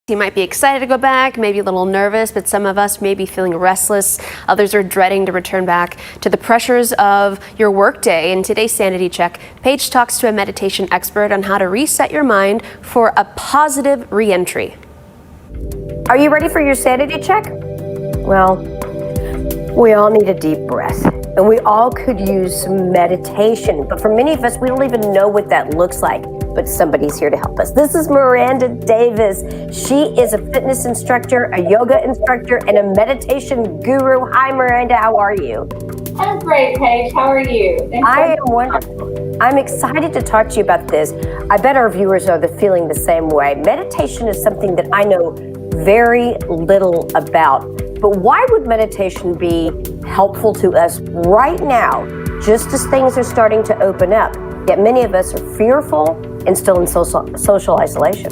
You might be excited to go back, maybe a little nervous, but some of us may be feeling restless. Others are dreading to return back to the pressures of your workday. In today's Sanity Check, Paige talks to a meditation expert on how to reset your mind for a positive re-entry. Are you ready for your sanity check? Well, we all need a deep breath, and we all could use some meditation, but for many of us, we don't even know what that looks like. But somebody's here to help us. This is Miranda Davis. She is a fitness instructor, a yoga instructor, and a meditation guru. Hi, Miranda. How are you? I'm great, Paige. How are you? I am wonderful. I'm excited to talk to you about this. I bet our viewers are feeling the same way. Meditation is something that I know very little about. But why would meditation be helpful to us right now, just as things are starting to open up? Yet many of us are fearful and still in social isolation.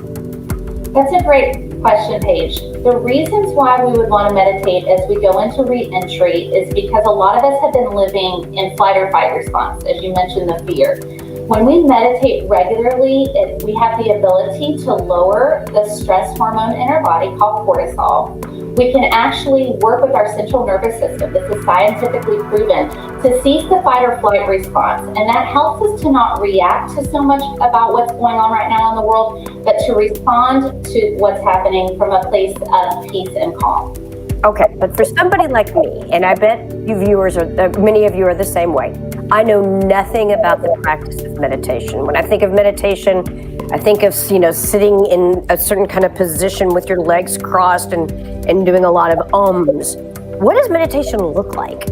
That's a great question, Paige. The reasons why we would want to meditate as we go into re-entry is because a lot of us have been living in flight or fight response, as you mentioned, the fear. When we meditate regularly, we have the ability to lower the stress hormone in our body called cortisol. We can actually work with our central nervous system. This is scientifically proven to cease the fight or flight response. And that helps us to not react to so much about what's going on right now in the world, but to respond to what's happening from a place of peace and calm. Okay, but for somebody like me, and I bet you viewers many of you are the same way, I know nothing about the practice of meditation. When I think of meditation, I think of, sitting in a certain kind of position with your legs crossed and doing a lot of ums. What does meditation look like?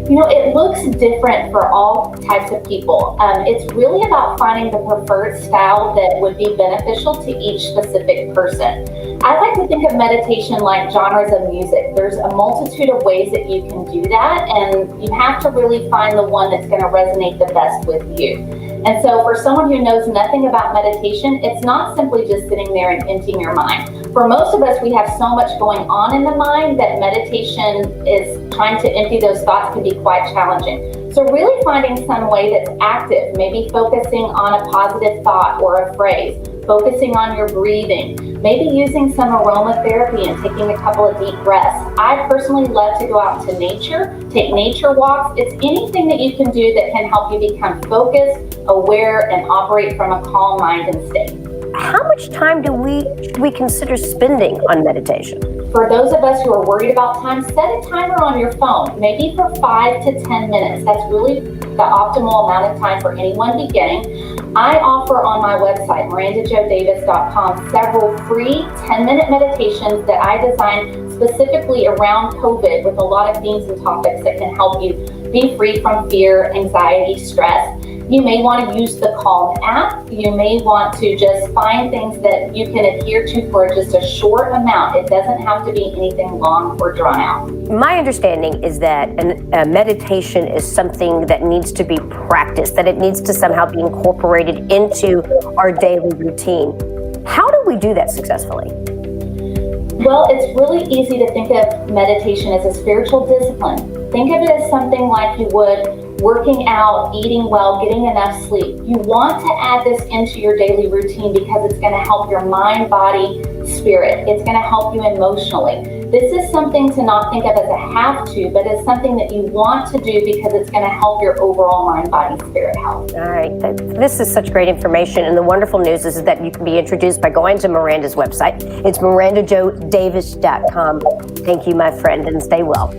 It looks different for all types of people. It's really about finding the preferred style that would be beneficial to each specific person. I like to think of meditation like genres of music. There's a multitude of ways that you can do that, and you have to really find the one that's going to resonate the best with you. And so for someone who knows nothing about meditation, it's not simply just sitting there and emptying your mind. For most of us, we have so much going on in the mind that meditation is trying to empty those thoughts can be quite challenging. So really finding some way that's active, maybe focusing on a positive thought or a phrase, focusing on your breathing, maybe using some aromatherapy and taking a couple of deep breaths. I personally love to go out to nature, take nature walks. It's anything that you can do that can help you become focused, aware, and operate from a calm mind and state. How much time should we consider spending on meditation? For those of us who are worried about time, set a timer on your phone, maybe for 5 to 10 minutes. That's really the optimal amount of time for anyone beginning. I offer on my website, mirandajodavis.com, several free 10-minute meditations that I designed specifically around COVID with a lot of themes and topics that can help you be free from fear, anxiety, stress. You may want to use the Calm app. You may want to just find things that you can adhere to for just a short amount. It doesn't have to be anything long or drawn out. My understanding is that meditation is something that needs to be practiced, that it needs to somehow be incorporated into our daily routine. How do we do that successfully? Well, it's really easy to think of meditation as a spiritual discipline. Think of it as something like you would working out, eating well, getting enough sleep. You want to add this into your daily routine because it's going to help your mind, body, spirit. It's going to help you emotionally. This is something to not think of as a have to, but as something that you want to do because it's going to help your overall mind, body, spirit health. All right. This is such great information. And the wonderful news is that you can be introduced by going to Miranda's website. It's mirandajodavis.com. Thank you, my friend, and stay well.